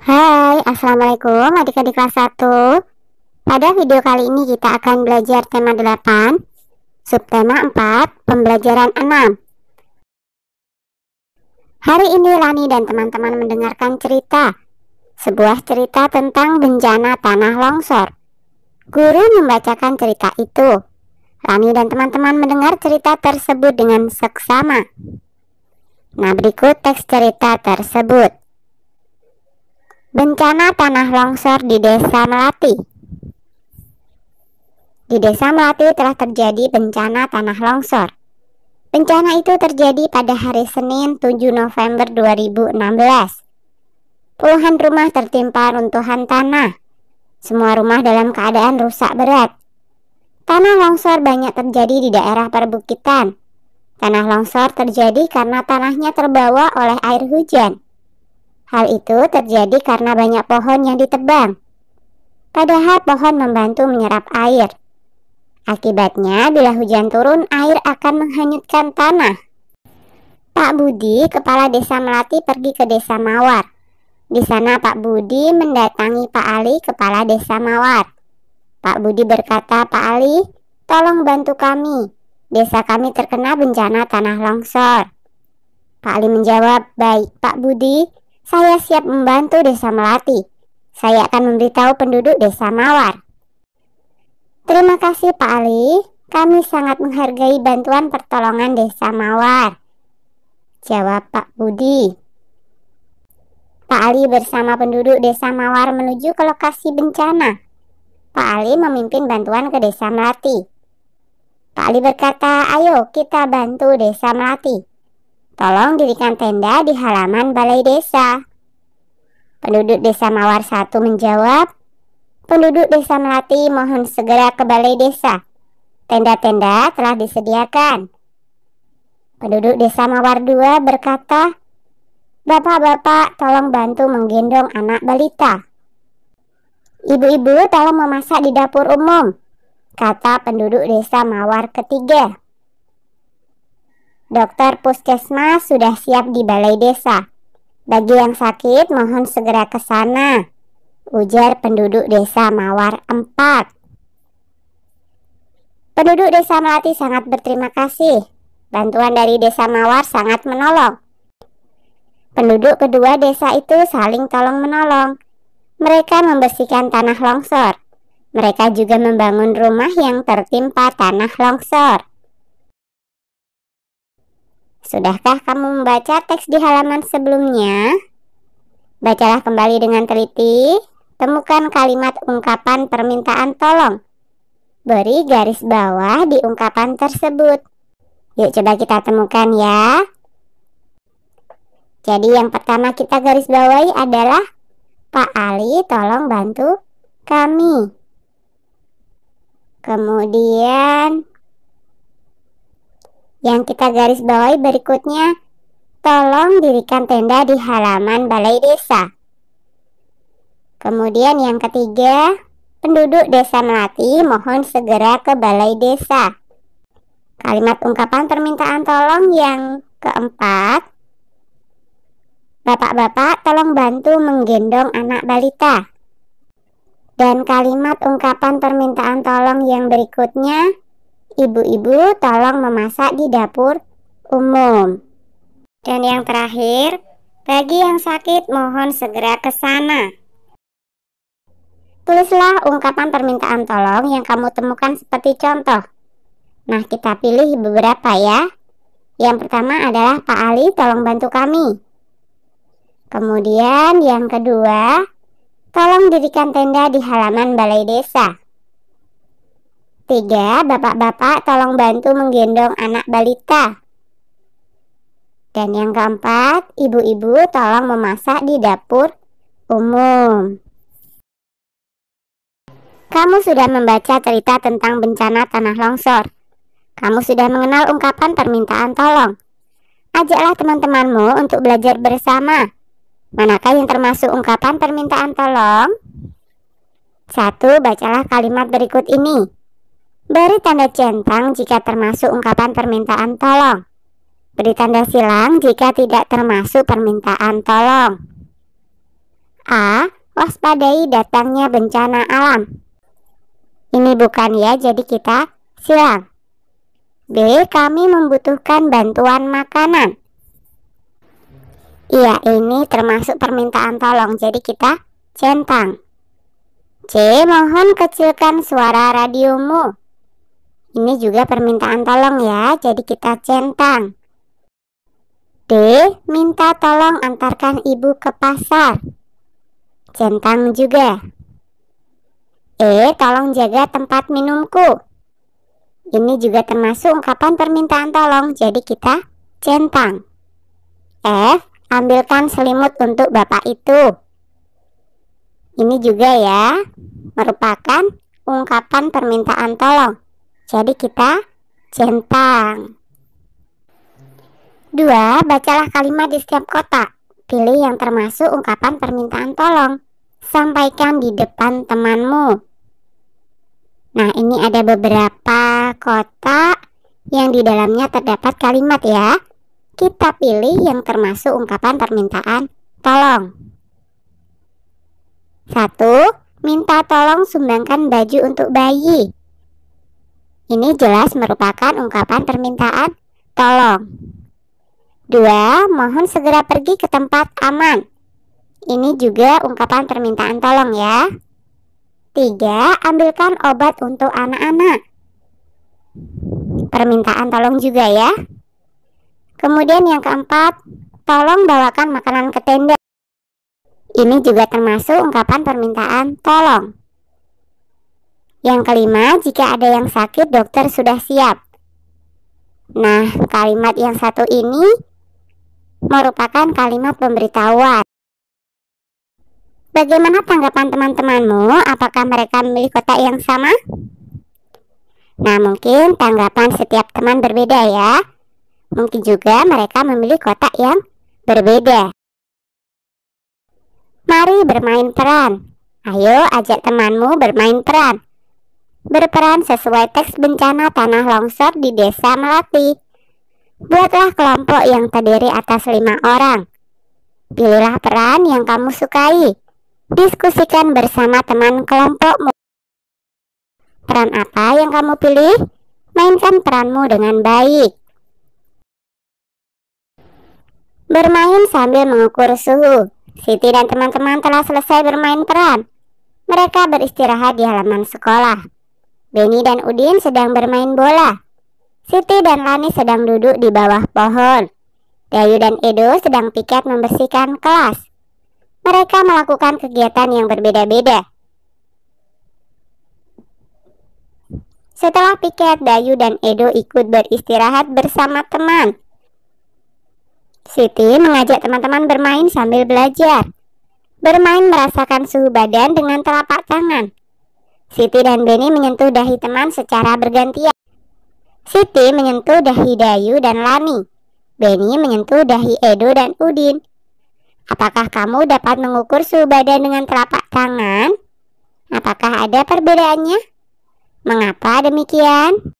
Hai, Assalamualaikum adik-adik kelas 1. Pada video kali ini kita akan belajar tema 8, subtema 4, pembelajaran 6. Hari ini Lani dan teman-teman mendengarkan cerita, sebuah cerita tentang bencana tanah longsor. Guru membacakan cerita itu. Lani dan teman-teman mendengar cerita tersebut dengan seksama. Nah, berikut teks cerita tersebut. Bencana tanah longsor di Desa Melati. Di Desa Melati telah terjadi bencana tanah longsor. Bencana itu terjadi pada hari Senin 7 November 2016. Puluhan rumah tertimpa runtuhan tanah. Semua rumah dalam keadaan rusak berat. Tanah longsor banyak terjadi di daerah perbukitan. Tanah longsor terjadi karena tanahnya terbawa oleh air hujan. Hal itu terjadi karena banyak pohon yang ditebang. Padahal pohon membantu menyerap air. Akibatnya, bila hujan turun, air akan menghanyutkan tanah. Pak Budi, kepala Desa Melati, pergi ke Desa Mawar. Di sana Pak Budi mendatangi Pak Ali, kepala Desa Mawar. Pak Budi berkata, "Pak Ali, tolong bantu kami. Desa kami terkena bencana tanah longsor." Pak Ali menjawab, "Baik Pak Budi, saya siap membantu Desa Melati. Saya akan memberitahu penduduk Desa Mawar." "Terima kasih Pak Ali, kami sangat menghargai bantuan pertolongan Desa Mawar," jawab Pak Budi. Pak Ali bersama penduduk Desa Mawar menuju ke lokasi bencana. Pak Ali memimpin bantuan ke Desa Melati. Pak Ali berkata, "Ayo kita bantu Desa Melati. Tolong dirikan tenda di halaman balai desa." Penduduk Desa Mawar 1 menjawab, "Penduduk Desa Melati mohon segera ke balai desa. Tenda-tenda telah disediakan." Penduduk Desa Mawar 2 berkata, "Bapak-bapak tolong bantu menggendong anak balita. Ibu-ibu tolong memasak di dapur umum," kata penduduk Desa Mawar ketiga. "Dokter puskesmas sudah siap di balai desa. Bagi yang sakit mohon segera ke sana," ujar penduduk Desa Mawar 4. Penduduk Desa Melati sangat berterima kasih. Bantuan dari Desa Mawar sangat menolong. Penduduk kedua desa itu saling tolong-menolong. Mereka membersihkan tanah longsor. Mereka juga membangun rumah yang tertimpa tanah longsor. Sudahkah kamu membaca teks di halaman sebelumnya? Bacalah kembali dengan teliti. Temukan kalimat ungkapan permintaan tolong. Beri garis bawah di ungkapan tersebut. Yuk coba kita temukan ya. Jadi yang pertama kita garis bawahi adalah Pak Ali tolong bantu kami. Kemudian yang kita garis bawahi berikutnya, tolong dirikan tenda di halaman balai desa. Kemudian yang ketiga, penduduk Desa Melati mohon segera ke balai desa. Kalimat ungkapan permintaan tolong yang keempat, bapak-bapak tolong bantu menggendong anak balita. Dan kalimat ungkapan permintaan tolong yang berikutnya, ibu-ibu tolong memasak di dapur umum. Dan yang terakhir, bagi yang sakit mohon segera ke sana. Tulislah ungkapan permintaan tolong yang kamu temukan seperti contoh. Nah, kita pilih beberapa ya. Yang pertama adalah, "Pak Ali tolong bantu kami." Kemudian yang kedua, "Tolong dirikan tenda di halaman balai desa." 3. "Bapak-bapak tolong bantu menggendong anak balita." Dan yang keempat, "Ibu-ibu tolong memasak di dapur umum." Kamu sudah membaca cerita tentang bencana tanah longsor. Kamu sudah mengenal ungkapan permintaan tolong. Ajaklah teman-temanmu untuk belajar bersama. Manakah yang termasuk ungkapan permintaan tolong? 1. Bacalah kalimat berikut ini. Beri tanda centang jika termasuk ungkapan permintaan tolong. Beri tanda silang jika tidak termasuk permintaan tolong. A. Waspadai datangnya bencana alam. Ini bukan ya, jadi kita silang. B. Kami membutuhkan bantuan makanan. Iya, ini termasuk permintaan tolong, jadi kita centang. C. Mohon kecilkan suara radiomu. Ini juga permintaan tolong ya, jadi kita centang. D. Minta tolong antarkan ibu ke pasar. Centang juga. E. Tolong jaga tempat minumku. Ini juga termasuk ungkapan permintaan tolong, jadi kita centang. F. Ambilkan selimut untuk bapak itu. Ini juga ya, merupakan ungkapan permintaan tolong, jadi kita centang. 2. Bacalah kalimat di setiap kotak. Pilih yang termasuk ungkapan permintaan tolong. Sampaikan di depan temanmu. Nah, ini ada beberapa kotak yang di dalamnya terdapat kalimat ya. Kita pilih yang termasuk ungkapan permintaan tolong. 1. Minta tolong sumbangkan baju untuk bayi. Ini jelas merupakan ungkapan permintaan tolong. 2. Mohon segera pergi ke tempat aman. Ini juga ungkapan permintaan tolong ya. 3. Ambilkan obat untuk anak-anak. Permintaan tolong juga ya. Kemudian yang keempat, tolong bawakan makanan ke tenda. Ini juga termasuk ungkapan permintaan tolong. Yang kelima, jika ada yang sakit, dokter sudah siap. Nah, kalimat yang satu ini merupakan kalimat pemberitahuan. Bagaimana tanggapan teman-temanmu? Apakah mereka memilih kotak yang sama? Nah, mungkin tanggapan setiap teman berbeda ya. Mungkin juga mereka memilih kotak yang berbeda. Mari bermain peran. Ayo ajak temanmu bermain peran. Berperan sesuai teks bencana tanah longsor di Desa Melati. Buatlah kelompok yang terdiri atas 5 orang. Pilihlah peran yang kamu sukai. Diskusikan bersama teman kelompokmu. Peran apa yang kamu pilih? Mainkan peranmu dengan baik. Bermain sambil mengukur suhu. Siti dan teman-teman telah selesai bermain peran. Mereka beristirahat di halaman sekolah. Benny dan Udin sedang bermain bola. Siti dan Lani sedang duduk di bawah pohon. Dayu dan Edo sedang piket membersihkan kelas. Mereka melakukan kegiatan yang berbeda-beda. Setelah piket, Dayu dan Edo ikut beristirahat bersama teman. Siti mengajak teman-teman bermain sambil belajar. Bermain merasakan suhu badan dengan telapak tangan. Siti dan Benny menyentuh dahi teman secara bergantian. Siti menyentuh dahi Dayu dan Lani. Benny menyentuh dahi Edo dan Udin. Apakah kamu dapat mengukur suhu badan dengan telapak tangan? Apakah ada perbedaannya? Mengapa demikian?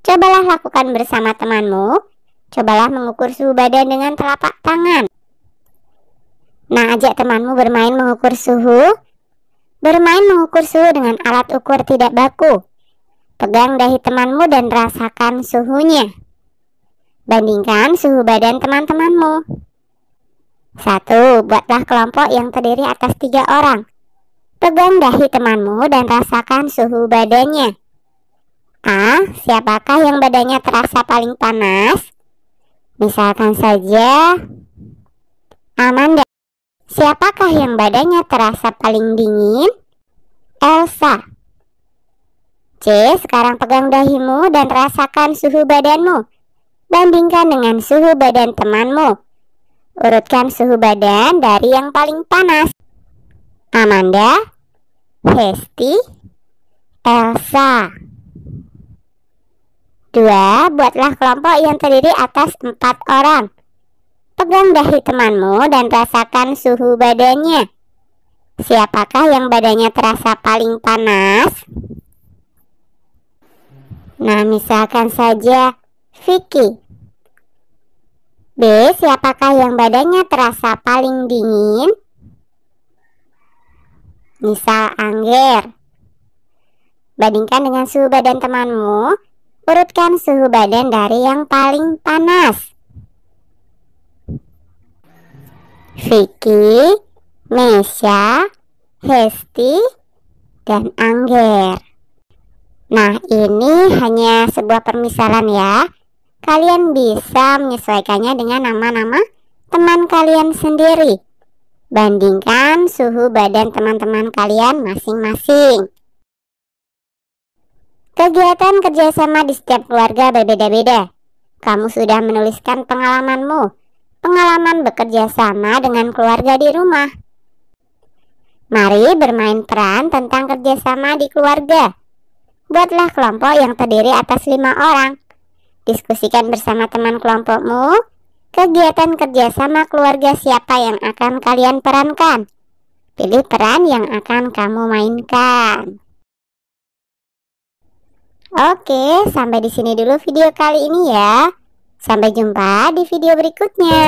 Cobalah lakukan bersama temanmu. Cobalah mengukur suhu badan dengan telapak tangan. Nah, ajak temanmu bermain mengukur suhu. Bermain mengukur suhu dengan alat ukur tidak baku. Pegang dahi temanmu dan rasakan suhunya. Bandingkan suhu badan teman-temanmu. 1. Buatlah kelompok yang terdiri atas 3 orang. Pegang dahi temanmu dan rasakan suhu badannya. A. Siapakah yang badannya terasa paling panas? Misalkan saja Amanda. Siapakah yang badannya terasa paling dingin? Elsa. C. Sekarang pegang dahimu dan rasakan suhu badanmu. Bandingkan dengan suhu badan temanmu. Urutkan suhu badan dari yang paling panas. Amanda, Hesti, Elsa. 2. Buatlah kelompok yang terdiri atas 4 orang. Pegang dahi temanmu dan rasakan suhu badannya. Siapakah yang badannya terasa paling panas? Nah, misalkan saja Vicky. B. Siapakah yang badannya terasa paling dingin? Misal Angger. Bandingkan dengan suhu badan temanmu. Urutkan suhu badan dari yang paling panas. Vicky, Mesya, Hesti, dan Angger. Nah, ini hanya sebuah permisalan ya. Kalian bisa menyesuaikannya dengan nama-nama teman kalian sendiri. Bandingkan suhu badan teman-teman kalian masing-masing. Kegiatan kerjasama di setiap keluarga berbeda-beda. Kamu sudah menuliskan pengalamanmu. Pengalaman bekerja sama dengan keluarga di rumah. Mari bermain peran tentang kerjasama di keluarga. Buatlah kelompok yang terdiri atas 5 orang. Diskusikan bersama teman kelompokmu. Kegiatan kerjasama keluarga siapa yang akan kalian perankan. Pilih peran yang akan kamu mainkan. Oke, sampai di sini dulu video kali ini ya. Sampai jumpa di video berikutnya.